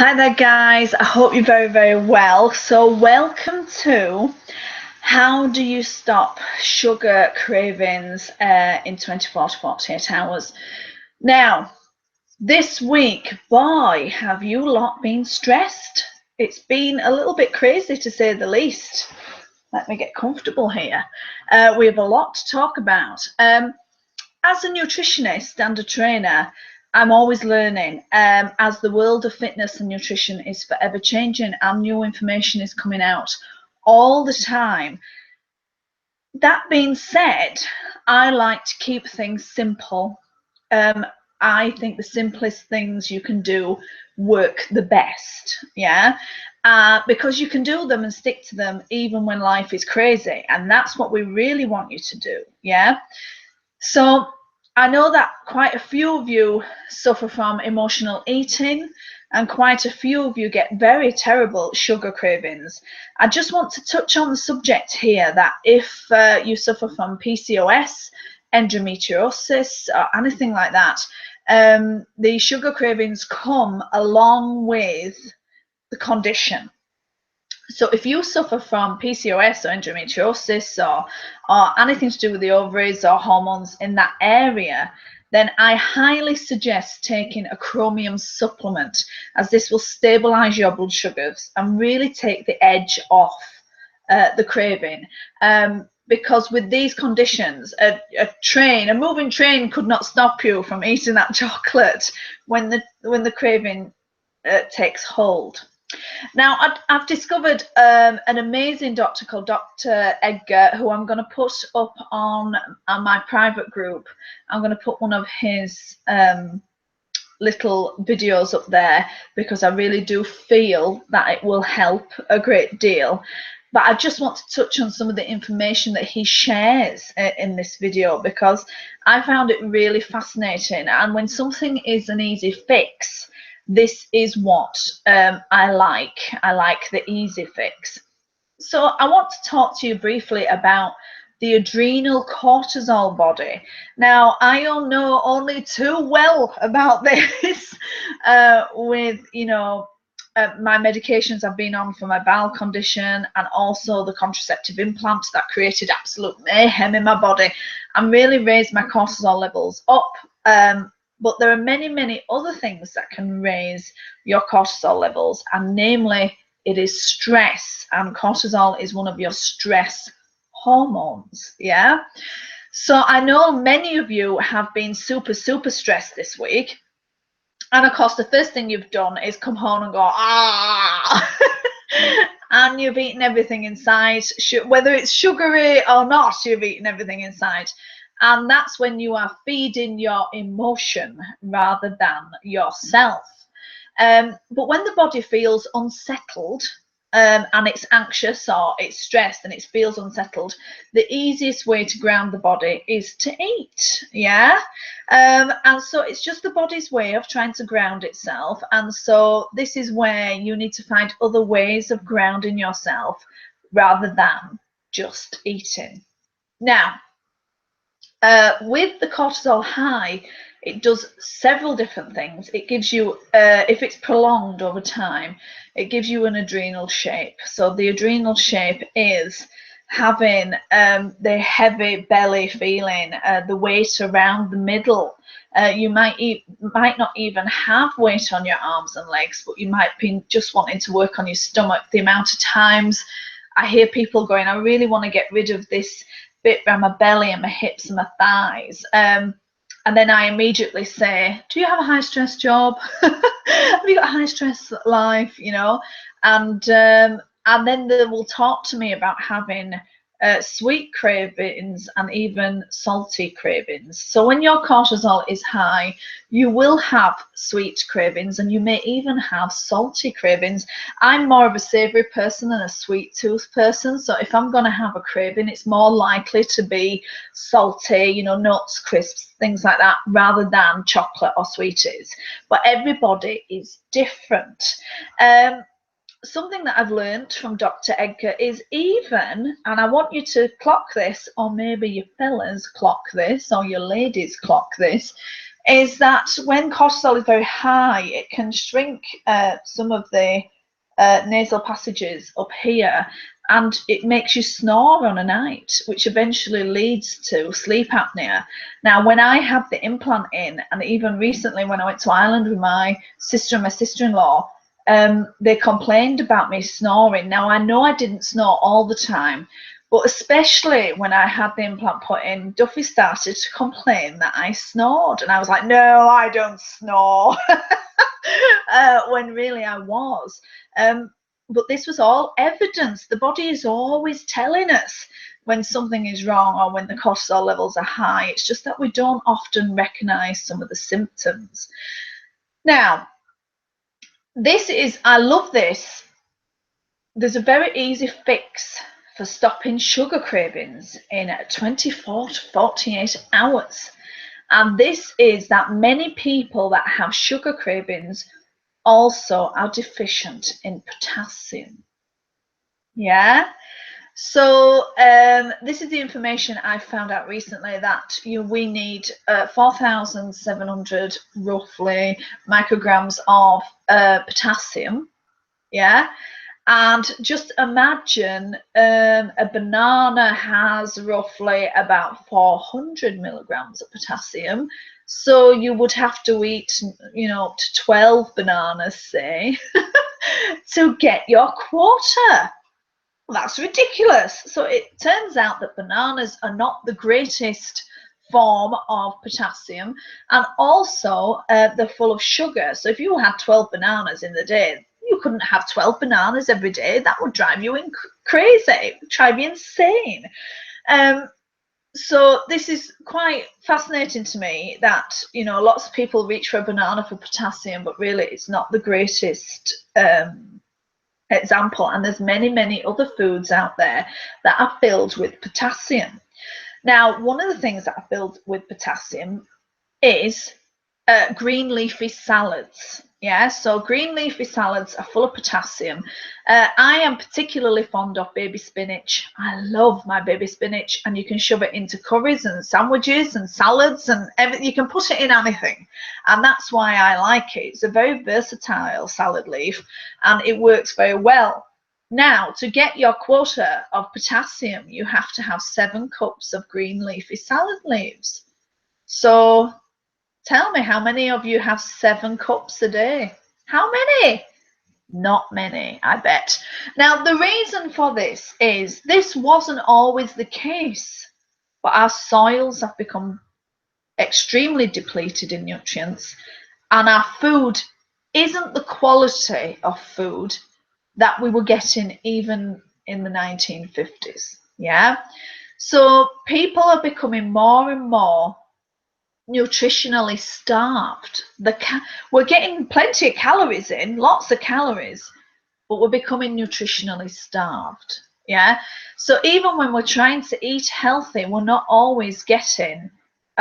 Hi there guys, I hope you're very well. So welcome to how do you stop sugar cravings in 24 to 48 hours. Now this week, boy, have you lot been stressed. It's been a little bit crazy to say the least. Let me get comfortable here. We have a lot to talk about. As a nutritionist and a trainer, I'm always learning, as the world of fitness and nutrition is forever changing and new information is coming out all the time. That being said, I like to keep things simple. I think the simplest things you can do work the best, yeah? Because you can do them and stick to them even when life is crazy, and that's what we really want you to do, yeah? So I know that quite a few of you suffer from emotional eating and quite a few of you get very terrible sugar cravings. I just want to touch on the subject here that if you suffer from PCOS, endometriosis, or anything like that, the sugar cravings come along with the condition. So if you suffer from PCOS or endometriosis or anything to do with the ovaries or hormones in that area, then I highly suggest taking a chromium supplement, as this will stabilize your blood sugars and really take the edge off the craving. Because with these conditions, a moving train could not stop you from eating that chocolate when the craving takes hold. Now, I've discovered an amazing doctor called Dr. Edgar, who I'm going to put up on my private group. I'm going to put one of his little videos up there because I really do feel that it will help a great deal. But I just want to touch on some of the information that he shares in this video because I found it really fascinating. And when something is an easy fix, this is what I like. I like the easy fix. So I want to talk to you briefly about the adrenal cortisol body. Now, I know only too well about this with, my medications I've been on for my bowel condition and also the contraceptive implants that created absolute mayhem in my body and really raised my cortisol levels up. But there are many other things that can raise your cortisol levels, and namely it is stress, and cortisol is one of your stress hormones, yeah? So I know many of you have been super stressed this week, and of course the first thing you've done is come home and go and you've eaten everything inside, whether it's sugary or not, you've eaten everything inside. And that's when you are feeding your emotion rather than yourself. But when the body feels unsettled and it's anxious or it's stressed and it feels unsettled, the easiest way to ground the body is to eat, yeah? And so it's just the body's way of trying to ground itself. And so this is where you need to find other ways of grounding yourself rather than just eating. Now, with the cortisol high, it does several different things. It gives you, if it's prolonged over time, it gives you an adrenal shape. So the adrenal shape is having the heavy belly feeling, the weight around the middle. You might not even have weight on your arms and legs, but you might be just wanting to work on your stomach. The amount of times I hear people going, I really want to get rid of this bit around my belly and my hips and my thighs. And then I immediately say, do you have a high stress job? Have you got a high stress life? And then they will talk to me about having sweet cravings and even salty cravings. So when your cortisol is high, you will have sweet cravings and you may even have salty cravings. I'm more of a savory person than a sweet tooth person. So if I'm going to have a craving, it's more likely to be salty, nuts, crisps, things like that, rather than chocolate or sweeties. But everybody is different. Something that I've learned from Dr. Edgar is even, and I want you to clock this, or maybe your fellas clock this, or your ladies clock this, is that when cortisol is very high, it can shrink some of the nasal passages up here, and it makes you snore on a night, which eventually leads to sleep apnea. Now, when I had the implant in, and even recently when I went to Ireland with my sister and my sister-in-law, they complained about me snoring. Now, I know I didn't snore all the time, but especially when I had the implant put in, Duffy started to complain that I snored. And I was like, no, I don't snore. When really I was. But this was all evidence. The body is always telling us when something is wrong or when the cortisol levels are high. It's just that we don't often recognize some of the symptoms. Now, I love this. There's a very easy fix for stopping sugar cravings in 24 to 48 hours. And this is that many people that have sugar cravings also are deficient in potassium. Yeah. So this is the information I found out recently, that we need 4,700 roughly micrograms of potassium. Yeah. And just imagine a banana has roughly about 400 milligrams of potassium. So you would have to eat, up to 12 bananas, say, to get your quota. Well, that's ridiculous. So it turns out that bananas are not the greatest form of potassium, and also they're full of sugar. So if you had 12 bananas in the day, you couldn't have 12 bananas every day. That would drive you crazy. It would drive you insane. So this is quite fascinating to me, that lots of people reach for a banana for potassium, but really it's not the greatest example. And there's many other foods out there that are filled with potassium. Now, one of the things that are filled with potassium is green leafy salads. Yeah, so green leafy salads are full of potassium. I am particularly fond of baby spinach. I love my baby spinach, and you can shove it into curries and sandwiches and salads and everything. You can put it in anything, and that's why I like it. It's a very versatile salad leaf, and it works very well. Now, to get your quota of potassium, you have to have 7 cups of green leafy salad leaves. So tell me, how many of you have 7 cups a day? How many? Not many, I bet. Now, the reason for this is this wasn't always the case, but our soils have become extremely depleted in nutrients, and our food isn't the quality of food that we were getting even in the 1950s. Yeah. So people are becoming more and more nutritionally starved. We're getting plenty of calories in, lots of calories, but we're becoming nutritionally starved. Yeah. So even when we're trying to eat healthy, we're not always getting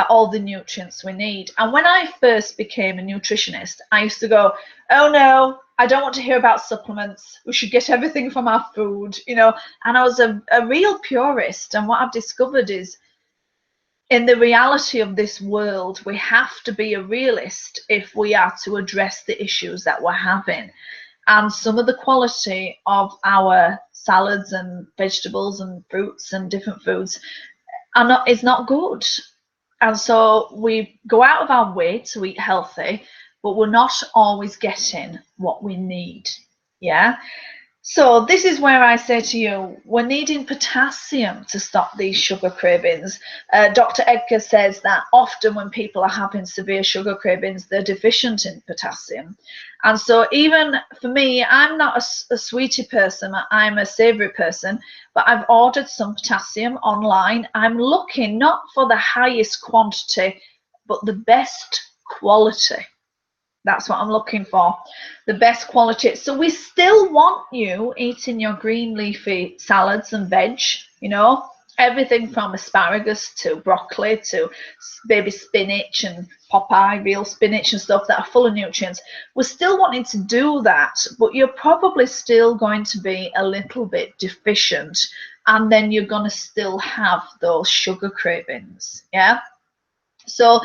all the nutrients we need. And when I first became a nutritionist, I used to go, oh no, I don't want to hear about supplements. We should get everything from our food, and I was a real purist. And what I've discovered is, in the reality of this world, we have to be a realist if we are to address the issues that we're having. And some of the quality of our salads and vegetables and fruits and different foods is not good. And so we go out of our way to eat healthy, but we're not always getting what we need. Yeah. So this is where I say to you, we're needing potassium to stop these sugar cravings. Dr. Edgar says that often when people are having severe sugar cravings, they're deficient in potassium. And so even for me, I'm not a sweetie person, I'm a savoury person, but I've ordered some potassium online. I'm looking not for the highest quantity, but the best quality. That's what I'm looking for, the best quality. So we still want you eating your green leafy salads and veg, everything from asparagus to broccoli to baby spinach and Popeye real spinach and stuff that are full of nutrients. We're still wanting to do that, but you're probably still going to be a little bit deficient, and then you're going to still have those sugar cravings. Yeah. So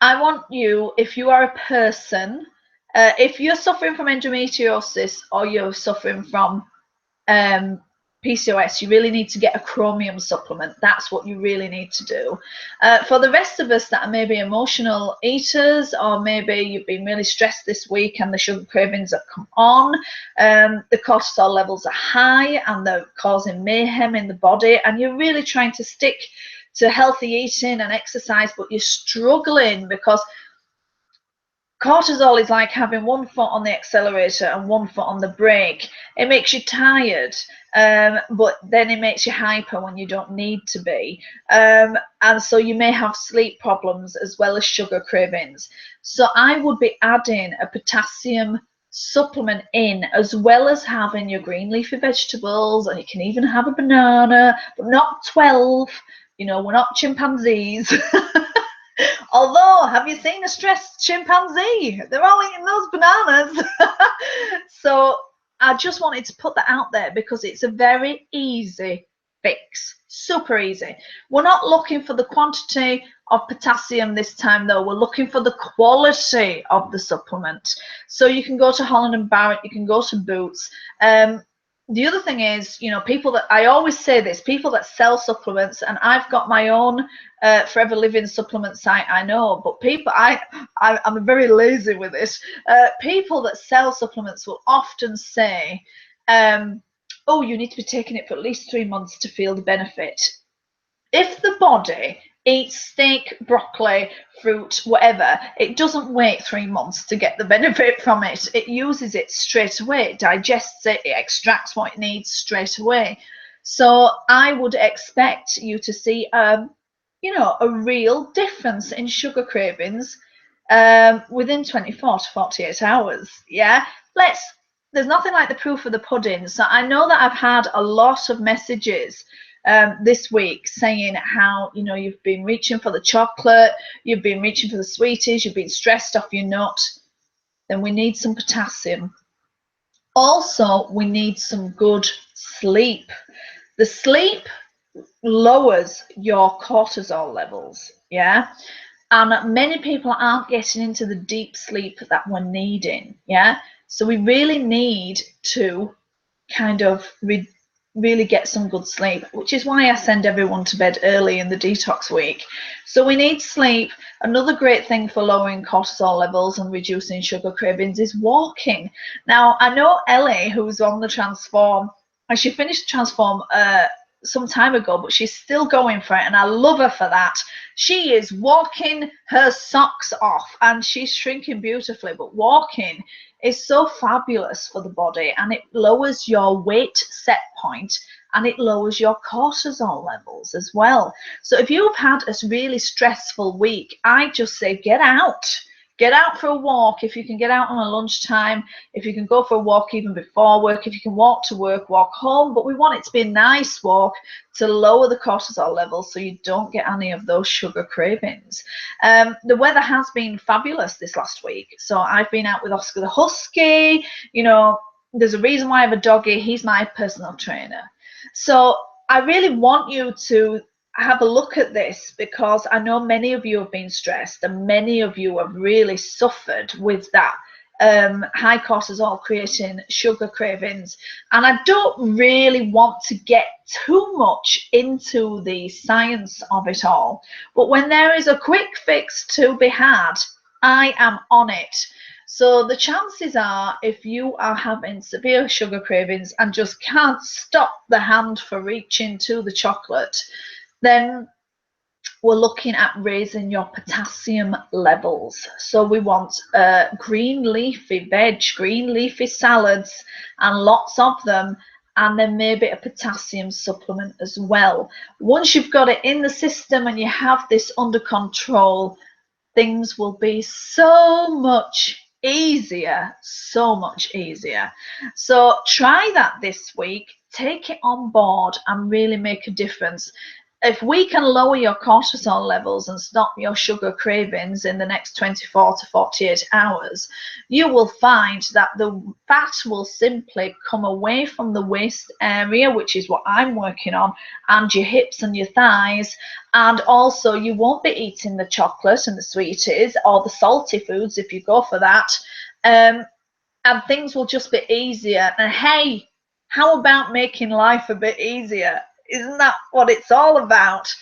I want you, if you are a person, if you're suffering from endometriosis or you're suffering from PCOS, you really need to get a chromium supplement. That's what you really need to do. For the rest of us that are maybe emotional eaters, or maybe you've been really stressed this week and the sugar cravings have come on, the cortisol levels are high and they're causing mayhem in the body, and you're really trying to stick to healthy eating and exercise, but you're struggling because cortisol is like having one foot on the accelerator and one foot on the brake. It makes you tired, but then it makes you hyper when you don't need to be. And so you may have sleep problems as well as sugar cravings. So I would be adding a potassium supplement in, as well as having your green leafy vegetables, and you can even have a banana, but not 12. You know, we're not chimpanzees. Although, have you seen a stressed chimpanzee? They're all eating those bananas. So I just wanted to put that out there because it's a very easy fix, super easy. We're not looking for the quantity of potassium this time, though. We're looking for the quality of the supplement. So you can go to Holland and Barrett, you can go to Boots. The other thing is, you know, people that, I always say this, people that sell supplements, and I've got my own Forever Living supplement site, I know, but people, I'm very lazy with it. People that sell supplements will often say, oh, you need to be taking it for at least 3 months to feel the benefit. If the body eats steak, broccoli, fruit, whatever, it doesn't wait 3 months to get the benefit from it. It uses it straight away, it digests it, it extracts what it needs straight away. So I would expect you to see, you know, a real difference in sugar cravings within 24 to 48 hours. Yeah, there's nothing like the proof of the pudding. So I know that I've had a lot of messages this week saying how, you know, you've been reaching for the chocolate, you've been reaching for the sweeties, you've been stressed off your nut. Then we need some potassium. Also, we need some good sleep. The sleep lowers your cortisol levels, yeah, and many people aren't getting into the deep sleep that we're needing, yeah. So we really need to kind of really get some good sleep, which is why I send everyone to bed early in the detox week. So we need sleep. Another great thing for lowering cortisol levels and reducing sugar cravings is walking. Now, I know Ellie, who's on the Transform, and she finished Transform some time ago, but she's still going for it, and I love her for that. She is walking her socks off and she's shrinking beautifully, but walking is so fabulous for the body, and it lowers your weight set point and it lowers your cortisol levels as well. So if you've had a really stressful week, I just say get out for a walk. If you can get out on a lunchtime, if you can go for a walk even before work, if you can walk to work, walk home, but we want it to be a nice walk to lower the cortisol levels so you don't get any of those sugar cravings. The weather has been fabulous this last week, so I've been out with Oscar the Husky. You know, there's a reason why I have a doggy. He's my personal trainer. So I really want you to have a look at this, because I know many of you have been stressed and many of you have really suffered with that high cortisol creating sugar cravings. And I don't really want to get too much into the science of it all, but when there is a quick fix to be had, I am on it. So the chances are, if you are having severe sugar cravings and just can't stop the hand for reaching to the chocolate, then we're looking at raising your potassium levels. So we want green leafy veg, green leafy salads, and lots of them, and then maybe a potassium supplement as well. Once you've got it in the system and you have this under control, things will be so much easier, so much easier. So try that this week, take it on board and really make a difference. if we can lower your cortisol levels and stop your sugar cravings in the next 24 to 48 hours, you will find that the fat will simply come away from the waist area, which is what I'm working on, and your hips and your thighs. And also, you won't be eating the chocolate and the sweeties or the salty foods if you go for that. And things will just be easier. And hey, how about making life a bit easier? Isn't that what it's all about?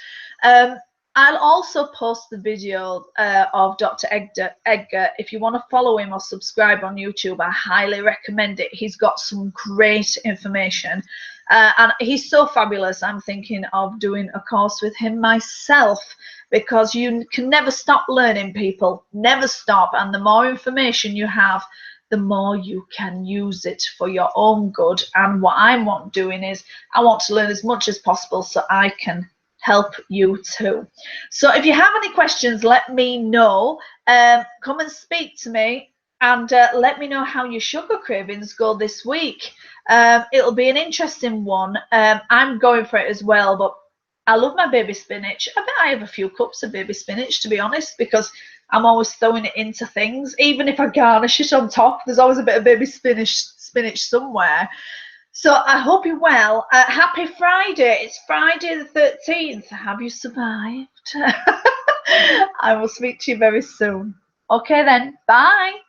Um, I'll also post the video of Dr. Edgar. If you want to follow him or subscribe on YouTube, I highly recommend it. He's got some great information. And he's so fabulous. I'm thinking of doing a course with him myself, because you can never stop learning, people. Never stop. And the more information you have, the more you can use it for your own good. And what I want doing is I want to learn as much as possible so I can help you too. So if you have any questions, let me know. Come and speak to me, and let me know how your sugar cravings go this week. It'll be an interesting one. I'm going for it as well, but I love my baby spinach. I bet I have a few cups of baby spinach, to be honest, because I'm always throwing it into things. Even if I garnish it on top, there's always a bit of baby spinach somewhere. So I hope you're well. Happy Friday. It's Friday the 13th. Have you survived? I will speak to you very soon. Okay then. Bye.